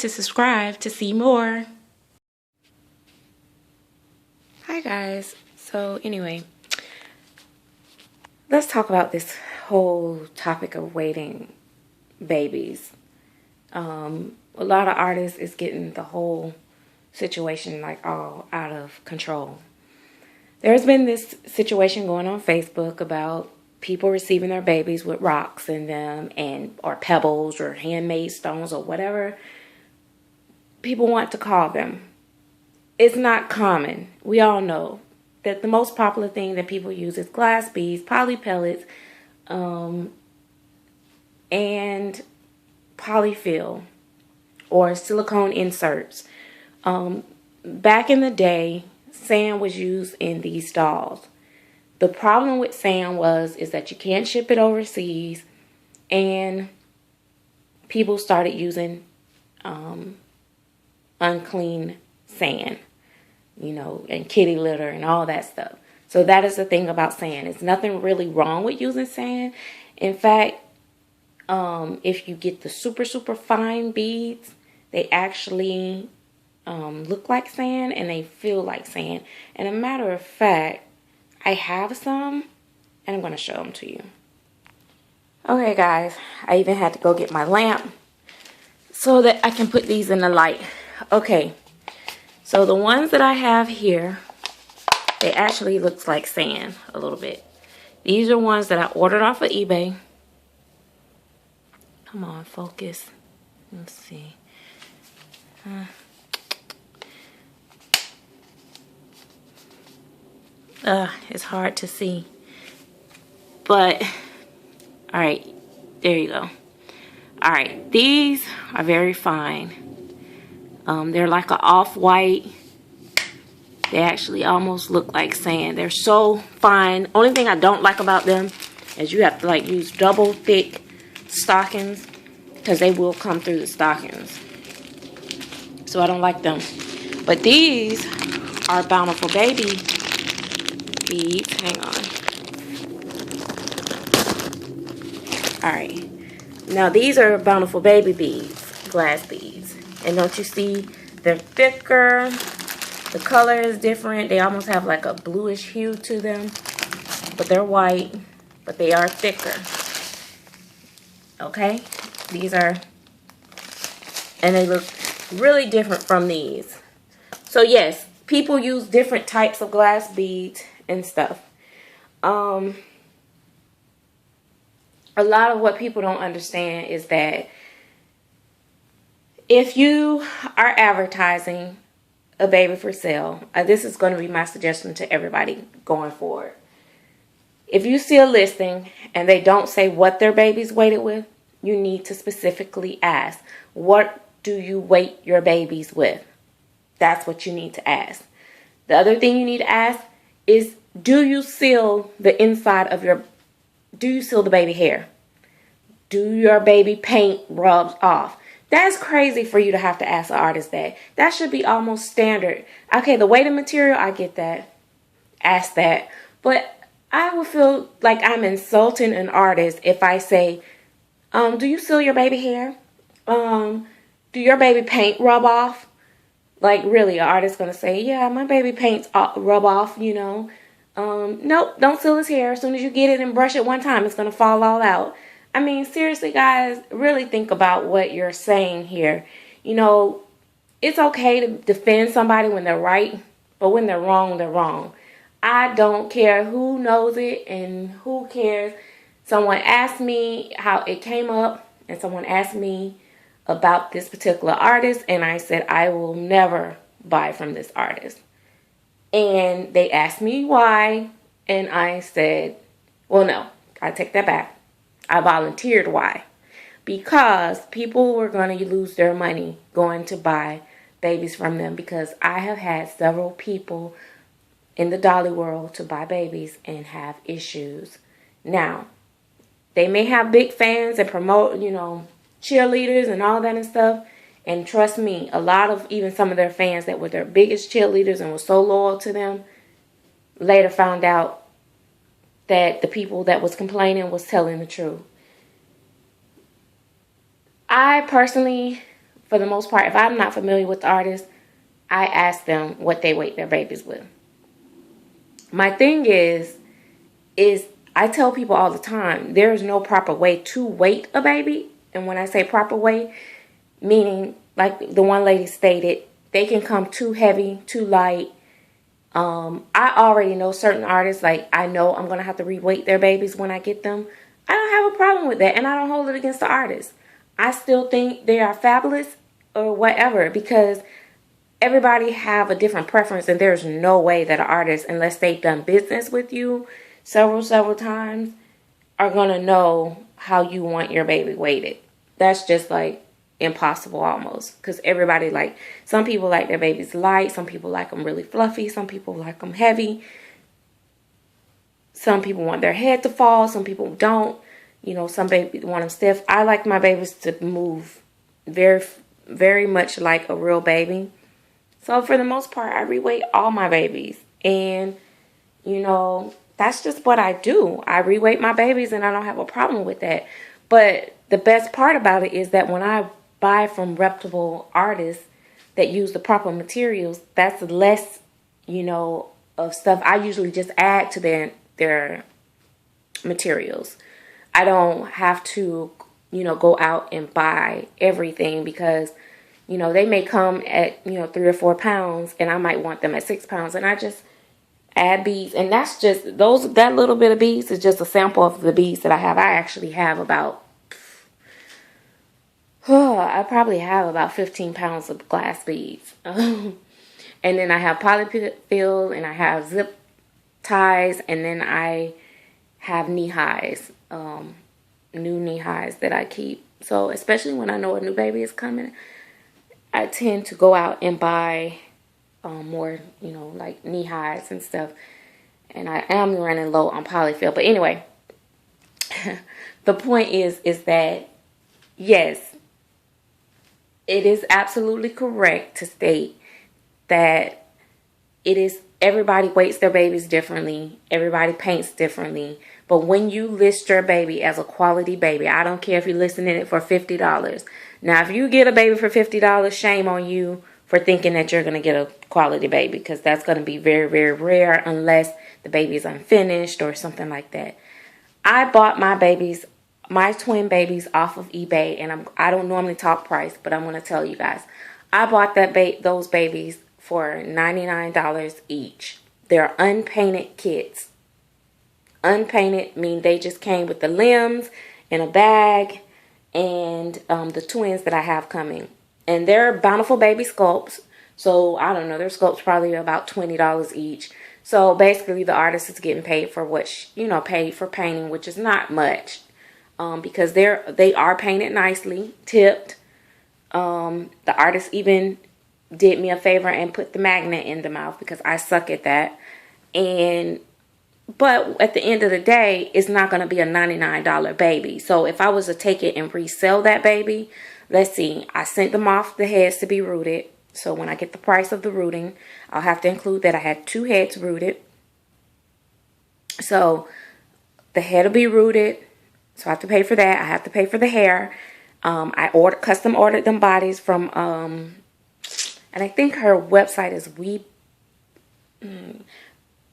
to subscribe to see more. Hi guys. So anyway, let's talk about this whole topic of waiting babies. A lot of artists is getting the whole situation like all out of control. There's been this situation going on Facebook about people receiving their babies with rocks in them or pebbles or handmade stones or whatever people want to call them. It's not common. We all know that the most popular thing that people use is glass beads, poly pellets, and polyfill or silicone inserts. Back in the day, sand was used in these dolls. The problem with sand is that you can't ship it overseas, and people started using unclean sand, and kitty litter and all that stuff. So that is the thing about sand. It's nothing really wrong with using sand. In fact, if you get the super, super fine beads, they actually look like sand and they feel like sand. And a matter of fact, I have some and I'm going to show them to you. Okay guys, I even had to go get my lamp so that I can put these in the light. Okay, so the ones that I have here, they actually looks like sand a little bit. These are ones that I ordered off of eBay. Come on, focus. Let's see. It's hard to see. But, alright, there you go. Alright, these are very fine. They're like an off-white. They actually almost look like sand. They're so fine. Only thing I don't like about them is you have to use double thick stockings because they will come through the stockings. So I don't like them. But these are Bountiful Baby beads. Hang on. Alright. Now these are Bountiful Baby beads. Glass beads. And don't you see? They're thicker. The color is different. They almost have like a bluish hue to them. But they're white. But they are thicker. Okay? These are... And they look really different from these. So yes, people use different types of glass beads and stuff. A lot of what people don't understand is that if you are advertising a baby for sale, this is going to be my suggestion to everybody going forward. If you see a listing and they don't say what their baby's weighted with, you need to specifically ask, what do you weight your babies with? That's what you need to ask. The other thing you need to ask is, do you seal the inside of do you seal the baby hair? Do your baby paint rubs off? That's crazy for you to have to ask an artist that. That should be almost standard. Okay, the weighted material, I get that. Ask that. But I would feel like I'm insulting an artist if I say, do you seal your baby hair? Do your baby paint rub off? Like, really, an artist's going to say, yeah, my baby paints rub off, Nope, don't seal his hair. As soon as you get it and brush it one time, it's going to fall all out. I mean, seriously, guys, really think about what you're saying here. It's okay to defend somebody when they're right, but when they're wrong, they're wrong. I don't care who knows it and who cares. Someone asked me how it came up, and someone asked me about this particular artist, and I said I will never buy from this artist. And they asked me why, and I said, well, no, I take that back. I volunteered why. Because people were going to lose their money going to buy babies from them, because I have had several people in the dolly world to buy babies and have issues. Now, they may have big fans and promote, cheerleaders and all that and stuff. And trust me, a lot of even some of their fans that were their biggest cheerleaders and were so loyal to them later found out that the people that was complaining was telling the truth. I personally for the most part, if I'm not familiar with the artist, I ask them what they weight their babies with. My thing is I tell people all the time, there is no proper way to weight a baby. And when I say proper way, meaning like the one lady stated, they can come too heavy, too light. I already know certain artists, like I know I'm going to have to reweight their babies when I get them. I don't have a problem with that, and I don't hold it against the artist. I still think they are fabulous or whatever, because everybody have a different preference, and there's no way that an artist, unless they've done business with you several times, are going to know how you want your baby weighted. That's just like impossible almost, because everybody, like, some people like their babies light, some people like them really fluffy, some people like them heavy, some people want their head to fall, some people don't, you know, some babies want them stiff. I like my babies to move very much like a real baby. So for the most part, I reweight all my babies, and you know, that's just what I do. I reweight my babies, and I don't have a problem with that. But the best part about it is that when I buy from reputable artists that use the proper materials, that's less, you know, of stuff. I usually just add to their materials. I don't have to, you know, go out and buy everything, because, you know, they may come at, you know, 3 or 4 pounds, and I might want them at 6 pounds, and I just add beads. And that's just that little bit of beads is just a sample of the beads that I have. I actually have about I probably have about 15 pounds of glass beads. And then I have polyfill, and I have zip ties, and then I have knee highs, new knee highs that I keep. So especially when I know a new baby is coming, I tend to go out and buy more, you know, like knee highs and stuff. And I am running low on polyfill. But anyway, the point is that, yes, it is absolutely correct to state that everybody weights their babies differently. Everybody paints differently. But when you list your baby as a quality baby, I don't care if you're listing it for $50. Now, if you get a baby for $50, shame on you for thinking that you're going to get a quality baby, because that's going to be very rare unless the baby is unfinished or something like that. I bought my twin babies off of eBay, and I don't normally talk price, but I'm going to tell you guys. I bought those babies for $99 each. They're unpainted kits. Unpainted mean they just came with the limbs in a bag, and the twins that I have coming. And they're Bountiful Baby sculpts. So, I don't know, their sculpts probably about $20 each. So, basically, the artist is getting paid for paid for painting, which is not much. Because they are painted nicely, tipped. The artist even did me a favor and put the magnet in the mouth, because I suck at that. But at the end of the day, it's not going to be a $99 baby. So if I was to take it and resell that baby, let's see, I sent them off the heads to be rooted. So when I get the price of the rooting, I'll have to include that I had 2 heads rooted. So the head will be rooted. So I have to pay for that. I have to pay for the hair. I custom ordered them bodies from, and I think her website is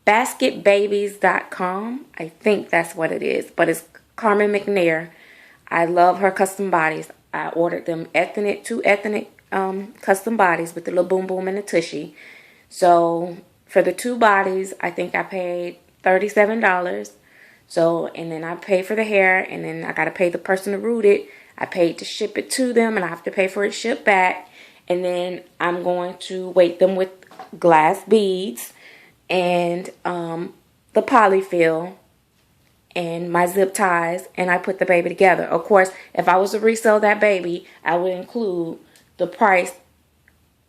basketbabies.com. I think that's what it is. But it's Carmen McNair. I love her custom bodies. I ordered them two ethnic custom bodies with the little boom boom and the tushy. So for the 2 bodies, I think I paid $37. So, and then I paid for the hair, and then I got to pay the person to root it. I paid to ship it to them, and I have to pay for it shipped back. And then I'm going to weight them with glass beads and the polyfill and my zip ties, and I put the baby together. Of course, if I was to resell that baby, I would include the price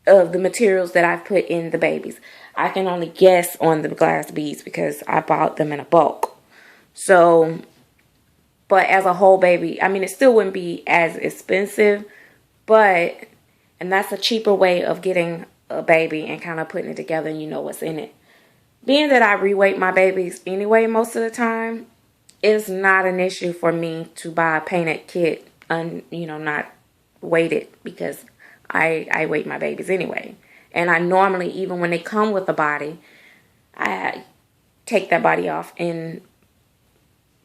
of the materials that I've put in the babies. I can only guess on the glass beads because I bought them in a bulk. So, but as a whole baby, I mean, it still wouldn't be as expensive, and that's a cheaper way of getting a baby and kind of putting it together, and you know what's in it. Being that I reweight my babies anyway most of the time, it's not an issue for me to buy a painted kit, not weighted, because I weight my babies anyway. And I normally, even when they come with a body, I take that body off and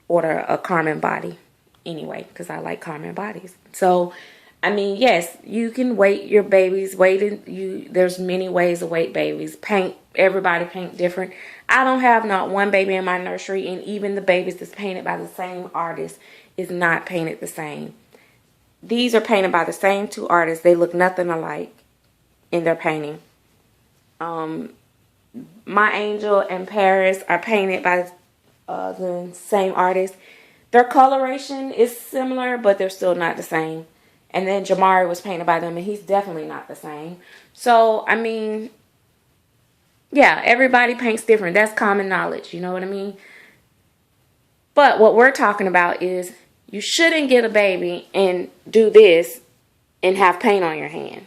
order a Carmen body anyway, because I like Carmen bodies. So, I mean, yes, you can weight your babies. There's many ways to weight babies. Everybody paint different. I don't have not one baby in my nursery, and even the babies that's painted by the same artist is not painted the same. These are painted by the same two artists. They look nothing alike in their painting. My Angel and Paris are painted by the same artist. Their coloration is similar, but they're still not the same. And then Jamari was painted by them, and he's definitely not the same. So, I mean, yeah, everybody paints different. That's common knowledge, you know what I mean? But what we're talking about is you shouldn't get a baby and do this and have paint on your hand.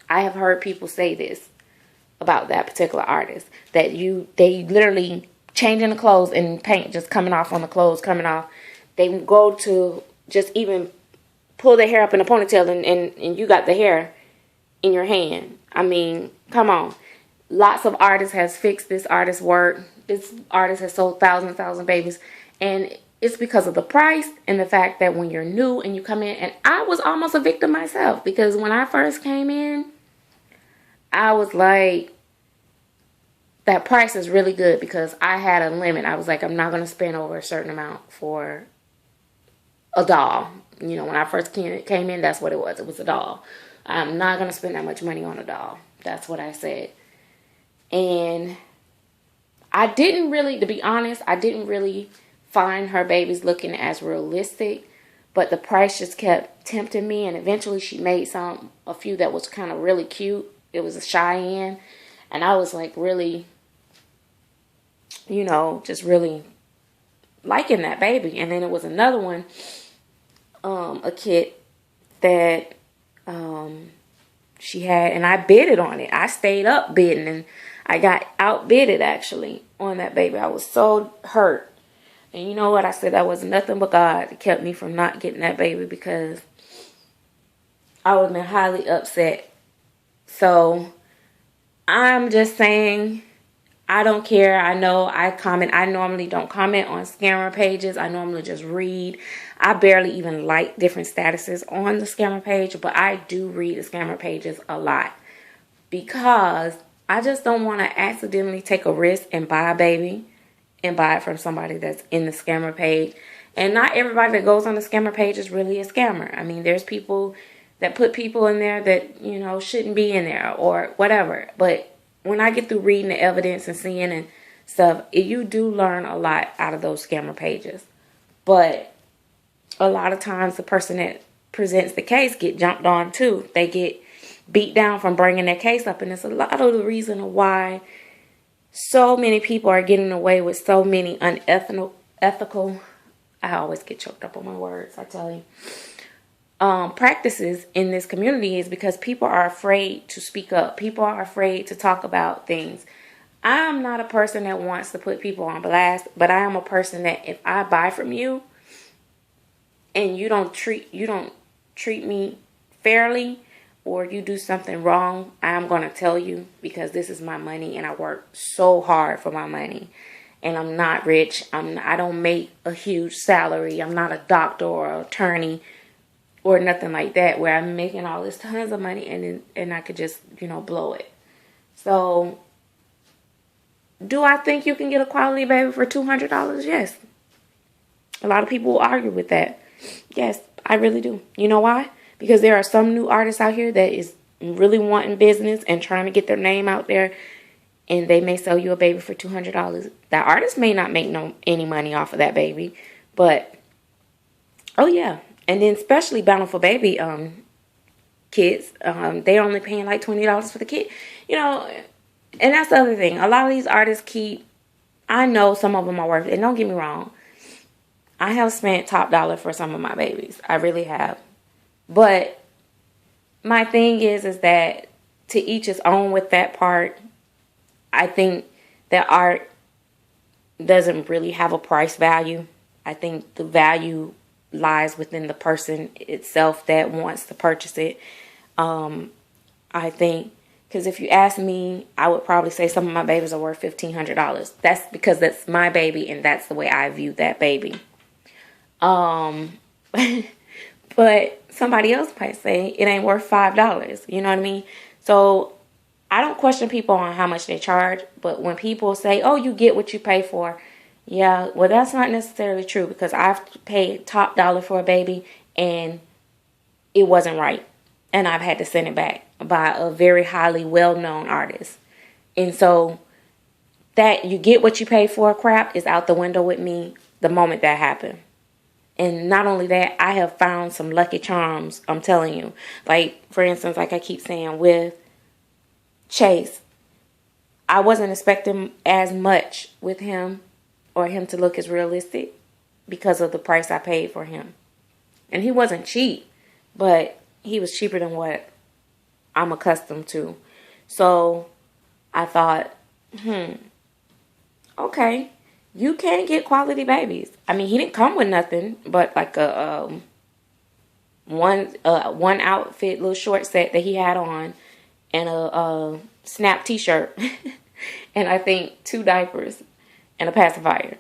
I have heard people say this about that particular artist, that they literally changing the clothes and paint just coming off on the clothes, coming off. They go to just even pull their hair up in a ponytail and you got the hair in your hand. I mean, come on. Lots of artists has fixed this artist's work. This artist has sold thousands babies. And it's because of the price and the fact that when you're new and you come in, and I was almost a victim myself, because when I first came in, I was like, that price is really good, because I had a limit. I was like, I'm not going to spend over a certain amount for a doll. You know, when I first came in, that's what it was. It was a doll. I'm not going to spend that much money on a doll. That's what I said. And I didn't really, to be honest, I didn't really find her babies looking as realistic. But the price just kept tempting me. And eventually she made a few that was kind of really cute. It was a Cheyenne. And I was like really, you know, just really liking that baby. And then it was another one, a kit that she had, and I bidded on it. I stayed up bidding, and I got outbidded actually on that baby. I was so hurt. And you know what? I said that was nothing but God that kept me from not getting that baby, because I would have been highly upset. So I'm just saying, I don't care. I know I comment. I normally don't comment on scammer pages. I normally just read. I barely even like different statuses on the scammer page, but I do read the scammer pages a lot, because I just don't want to accidentally take a risk and buy a baby and buy it from somebody that's in the scammer page. And not everybody that goes on the scammer page is really a scammer. I mean, there's people that put people in there that, you know, shouldn't be in there or whatever. But when I get through reading the evidence and seeing and stuff, you do learn a lot out of those scammer pages. But a lot of times the person that presents the case get jumped on too. They get beat down from bringing their case up. And it's a lot of the reason why so many people are getting away with so many unethical, I always get choked up on my words, I tell you, practices in this community, is because people are afraid to speak up. People are afraid to talk about things. I'm not a person that wants to put people on blast, but I am a person that if I buy from you and you don't treat me fairly, or you do something wrong, I'm going to tell you, because this is my money and I work so hard for my money. And I'm not rich. I don't make a huge salary. I'm not a doctor or an attorney or nothing like that, where I'm making all this tons of money and I could just, you know, blow it. So, do I think you can get a quality baby for $200? Yes. A lot of people will argue with that. Yes, I really do. You know why? Because there are some new artists out here that is really wanting business and trying to get their name out there, and they may sell you a baby for $200. That artist may not make any money off of that baby, but oh yeah. And then especially Bountiful Baby kids, they only paying like $20 for the kid, you know. And that's the other thing. A lot of these artists I know some of them are worth it. And don't get me wrong, I have spent top dollar for some of my babies. I really have. But my thing is that to each his own with that part. I think that art doesn't really have a price value. I think the value lies within the person itself that wants to purchase it. I think, because if you ask me, I would probably say some of my babies are worth $1,500. That's because that's my baby and that's the way I view that baby. But somebody else might say it ain't worth $5. You know what I mean? So I don't question people on how much they charge, but when people say, oh, you get what you pay for, yeah, well, that's not necessarily true, because I've paid top dollar for a baby and it wasn't right. And I've had to send it back by a very highly well-known artist. And so that you get what you pay for crap is out the window with me the moment that happened. And not only that, I have found some lucky charms, I'm telling you. Like, for instance, like I keep saying with Chase, I wasn't expecting as much with him or him to look as realistic because of the price I paid for him. And he wasn't cheap, but he was cheaper than what I'm accustomed to. So I thought, okay, you can get quality babies. I mean, he didn't come with nothing but like a one outfit, little short set that he had on, and a snap t-shirt, and I think 2 diapers and a pacifier.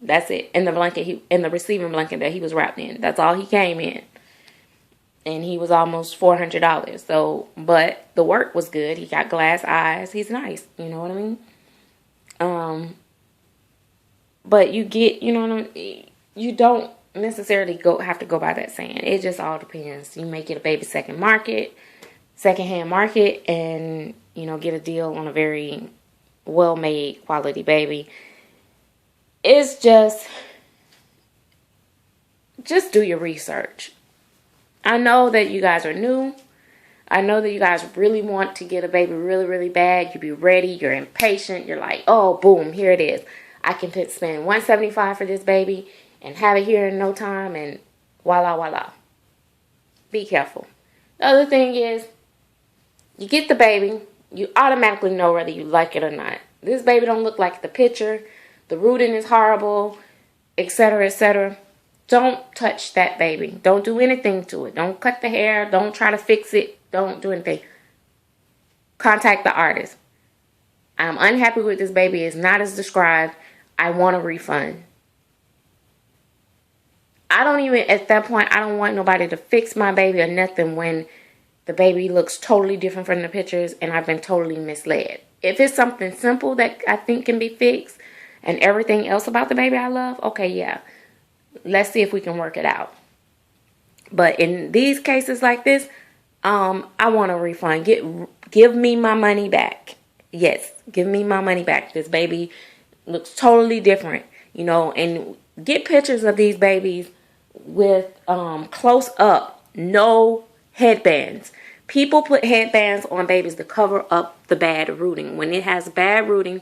That's it. And the blanket, and the receiving blanket that he was wrapped in. That's all he came in. And he was almost $400. So, but the work was good. He got glass eyes. He's nice. You know what I mean? But you get, you know what I mean? You don't necessarily have to go by that saying. It just all depends. You may get a baby second-hand market, and, you know, get a deal on a very well-made quality baby. It's just do your research. I know that you guys are new. I know that you guys really want to get a baby really, really bad. You be ready. You're impatient. You're like, oh, boom, here it is. I can spend $175 for this baby and have it here in no time, and voila, voila. Be careful. The other thing is, you get the baby, you automatically know whether you like it or not. This baby don't look like the picture. The rooting is horrible, etc., etc. Don't touch that baby. Don't do anything to it. Don't cut the hair. Don't try to fix it. Don't do anything. Contact the artist. I'm unhappy with this baby. It's not as described. I want a refund. At that point, I don't want nobody to fix my baby or nothing when the baby looks totally different from the pictures and I've been totally misled. If it's something simple that I think can be fixed and everything else about the baby I love, okay, yeah. Let's see if we can work it out. But in these cases like this, I want a refund. Give me my money back. Yes, give me my money back. This baby looks totally different, you know, and get pictures of these babies with close up, no headbands. People put headbands on babies to cover up the bad rooting. When it has bad rooting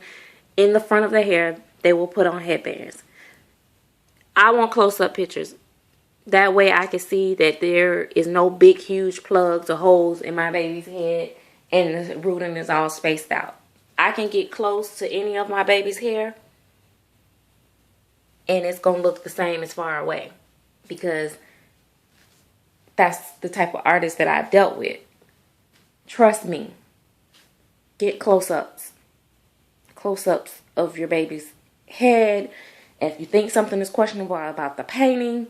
in the front of the hair, they will put on headbands. I want close-up pictures. That way I can see that there is no big, huge plugs or holes in my baby's head and the rooting is all spaced out. I can get close to any of my baby's hair and it's going to look the same as far away, because that's the type of artist that I've dealt with. Trust me. Get close-ups. Close-ups of your baby's head. If you think something is questionable about the painting,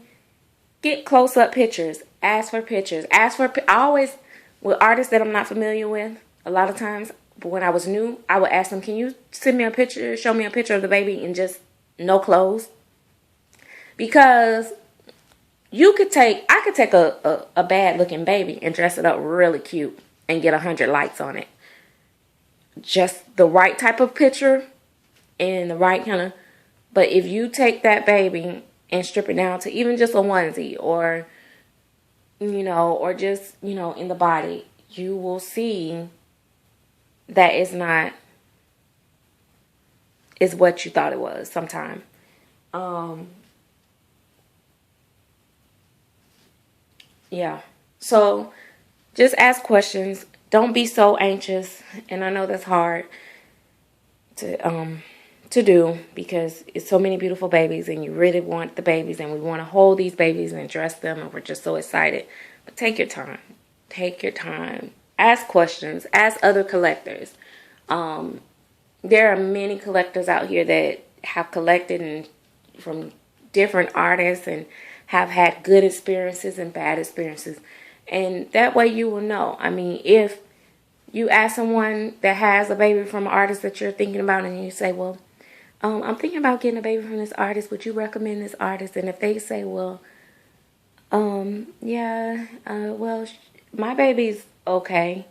get close-up pictures. Ask for pictures. I always, with artists that I'm not familiar with, a lot of times, but when I was new, I would ask them, can you send me a picture, show me a picture of the baby in just no clothes? Because I could take a bad-looking baby and dress it up really cute and get 100 likes on it. Just the right type of picture and the right kind of... But if you take that baby and strip it down to even just a onesie or, you know, or just, you know, in the body, you will see that it's not, is what you thought it was sometime. Yeah. So just ask questions. Don't be so anxious. And I know that's hard to do, because it's so many beautiful babies and you really want the babies and we want to hold these babies and dress them and we're just so excited. But take your time. Take your time. Ask questions. Ask other collectors. There are many collectors out here that have collected from different artists and have had good experiences and bad experiences. And that way you will know. I mean, if you ask someone that has a baby from an artist that you're thinking about and you say, well, I'm thinking about getting a baby from this artist. Would you recommend this artist? And if they say, well, yeah, well, my baby's okay.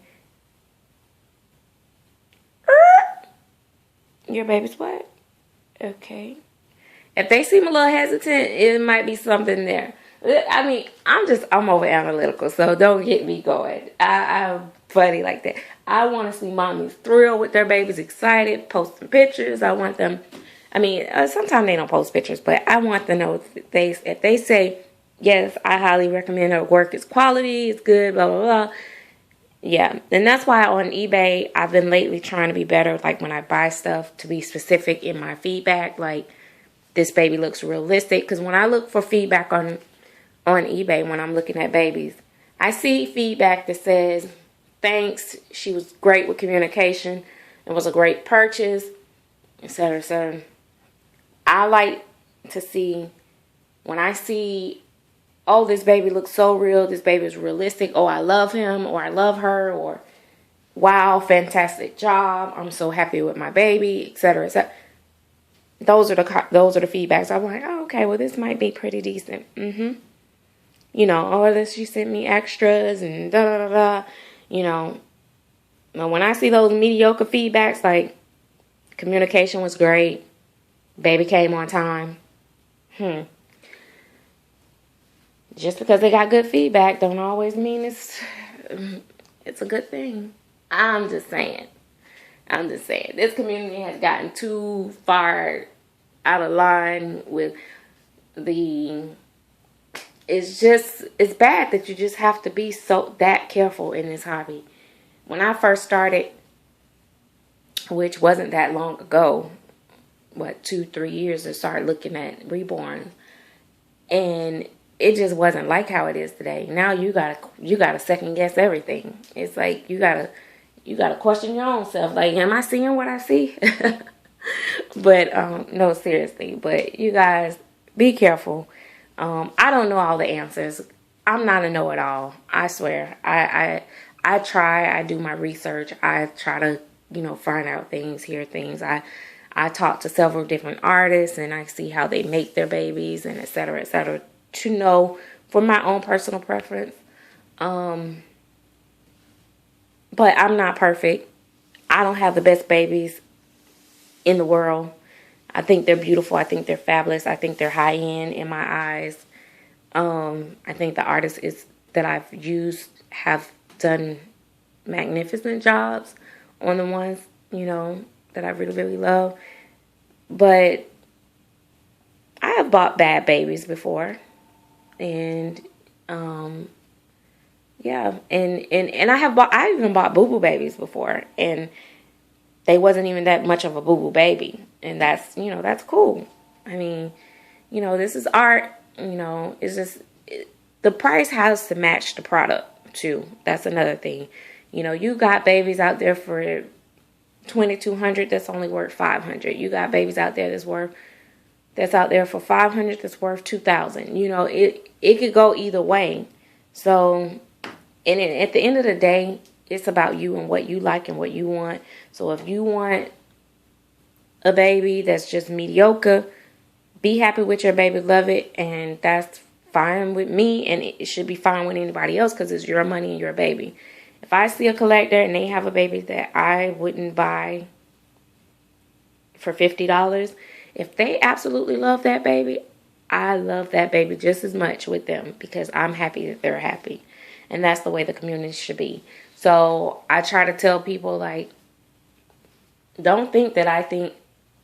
Your baby's what? Okay. If they seem a little hesitant, it might be something there. I mean, I'm over analytical, so don't get me going. I'm funny like that. I want to see mommies thrilled with their babies, excited, posting pictures. I want them, sometimes they don't post pictures, but I want to know if they say, yes, I highly recommend her work. It's quality, it's good, blah, blah, blah. Yeah, and that's why on eBay, I've been lately trying to be better, like when I buy stuff, to be specific in my feedback, like this baby looks realistic. Because when I look for feedback on eBay, when I'm looking at babies, I see feedback that says, thanks, she was great with communication, it was a great purchase, etc., etc. I like to see, when I see, oh, this baby looks so real, this baby is realistic, oh, I love him, or I love her, or wow, fantastic job, I'm so happy with my baby, etc., etc. Those are the feedbacks. I'm like, oh, okay, well, this might be pretty decent. Oh, she sent me extras and da da da da. But when I see those mediocre feedbacks, like communication was great, baby came on time. Just because they got good feedback don't always mean it's a good thing. I'm just saying. This community has gotten too far out of line with it's bad that you just have to be that careful in this hobby. When I first started, which wasn't that long ago, 2-3 years, to start looking at reborns, and it just wasn't like how it is today. Now you gotta second guess everything. It's like you gotta question your own self. Like, am I seeing what I see? But no, seriously. But you guys, be careful. I don't know all the answers. I'm not a know-it-all. I swear. I try. I do my research. I try to find out things, hear things. I talk to several different artists and I see how they make their babies and et cetera, to know for my own personal preference. But I'm not perfect. I don't have the best babies in the world. I think they're beautiful. I think they're fabulous. I think they're high end in my eyes. I think the artists that I've used have done magnificent jobs on the ones, that I really, really love. But I have bought bad babies before. And yeah, and I even bought boo-boo babies before, and they wasn't even that much of a boo-boo baby, and that's cool. I mean, this is art. It's just the price has to match the product too. That's another thing. You got babies out there for $2,200 that's only worth $500. You got babies out there that's out there for $500 that's worth $2,000. It could go either way. So, and at the end of the day, it's about you and what you like and what you want. So if you want a baby that's just mediocre, be happy with your baby, love it, and that's fine with me, and it should be fine with anybody else because it's your money and your baby. If I see a collector and they have a baby that I wouldn't buy for $50, if they absolutely love that baby, I love that baby just as much with them because I'm happy that they're happy. And that's the way the community should be. So I try to tell people, like, don't think that I think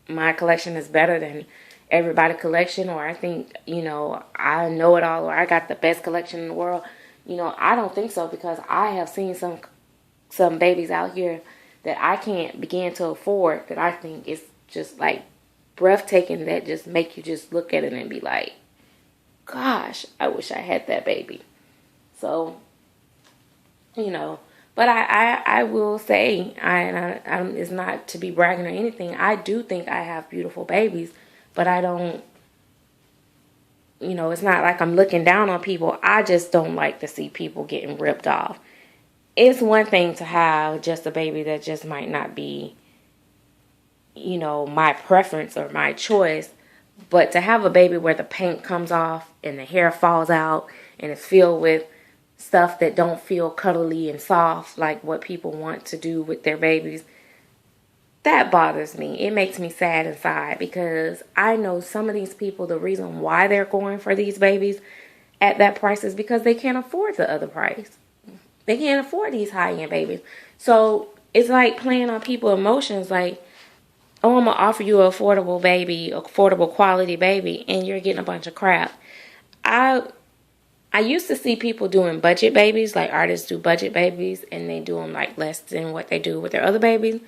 my collection is better than everybody's collection, or I think, I know it all, or I got the best collection in the world. I don't think so, because I have seen some babies out here that I can't begin to afford, that I think is just like breathtaking, that just make you just look at it and be like, gosh, I wish I had that baby. So you know. But I will say, it's not to be bragging or anything. I do think I have beautiful babies, but I don't, it's not like I'm looking down on people. I just don't like to see people getting ripped off. It's one thing to have just a baby that just might not be, my preference or my choice. But to have a baby where the paint comes off and the hair falls out and it's filled with stuff that don't feel cuddly and soft like what people want to do with their babies, that bothers me. It makes me sad inside because I know some of these people, the reason why they're going for these babies at that price is because they can't afford the other price. They can't afford these high-end babies. So it's like playing on people's emotions like, oh, I'm going to offer you an affordable baby, affordable quality baby, and you're getting a bunch of crap. I used to see people doing budget babies, like artists do budget babies, and they do them like less than what they do with their other babies.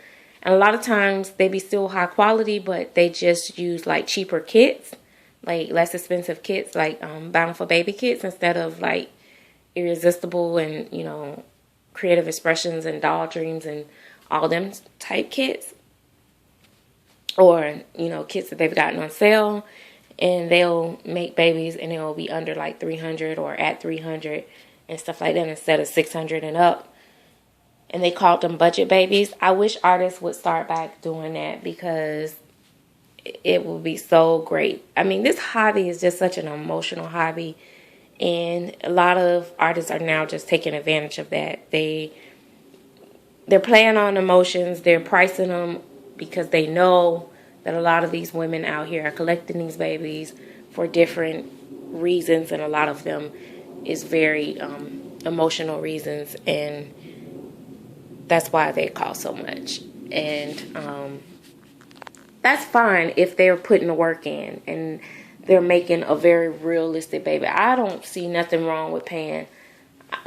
And a lot of times they be still high quality, but they just use like cheaper kits, like less expensive kits, like Bountiful Baby kits, instead of like Irresistible and, Creative Expressions and Doll Dreams and all them type kits. Or, kits that they've gotten on sale, and they'll make babies and it'll be under like 300 or at 300 and stuff like that instead of 600 and up. And they called them budget babies. I wish artists would start back doing that because it will be so great. I mean, this hobby is just such an emotional hobby, and a lot of artists are now just taking advantage of that. They're playing on emotions. They're pricing them because they know that a lot of these women out here are collecting these babies for different reasons, and a lot of them is very emotional reasons, and that's why they cost so much. And that's fine if they're putting the work in and they're making a very realistic baby. I don't see nothing wrong with paying.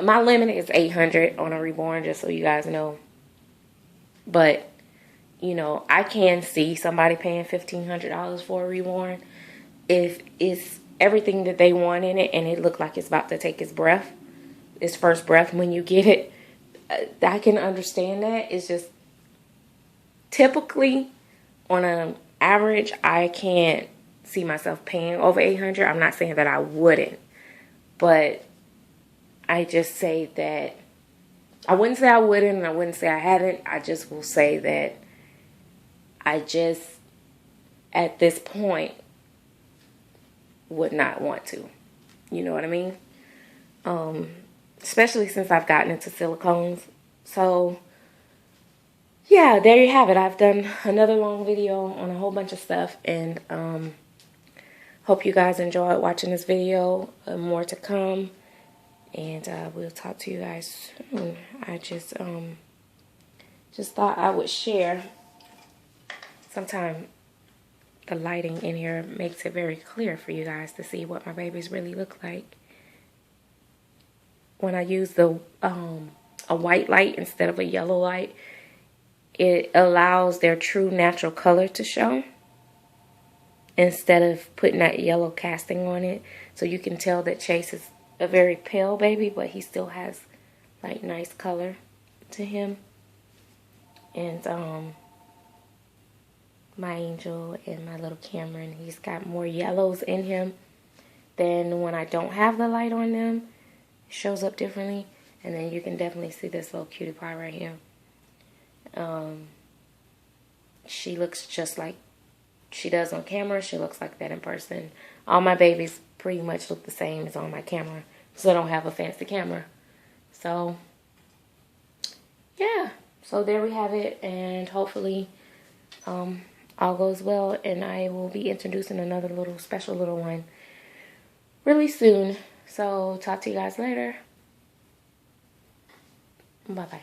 My limit is $800 on a reborn, just so you guys know. But I can see somebody paying $1,500 for a reborn if it's everything that they want in it and it look like it's about to take its first breath when you get it. I can understand that. It's just typically on an average, I can't see myself paying over $800. I'm not saying that I wouldn't, but I just say that I wouldn't say I wouldn't, and I wouldn't say I haven't. I just will say that I just, at this point, would not want to. You know what I mean? Especially since I've gotten into silicones. So, yeah, there you have it. I've done another long video on a whole bunch of stuff. And hope you guys enjoyed watching this video. More to come. And we'll talk to you guys soon. I just thought I would share. Sometimes the lighting in here makes it very clear for you guys to see what my babies really look like. When I use a white light instead of a yellow light, it allows their true natural color to show instead of putting that yellow casting on it. So you can tell that Chase is a very pale baby, but he still has like nice color to him. And my Angel and my little Cameron, he's got more yellows in him than when I don't have the light on them. It shows up differently. And then you can definitely see this little cutie pie right here. She looks just like she does on camera. She looks like that in person. All my babies pretty much look the same as on my camera, so I don't have a fancy camera. So yeah, so there we have it, and hopefully all goes well, and I will be introducing another special little one really soon. So talk to you guys later. Bye bye.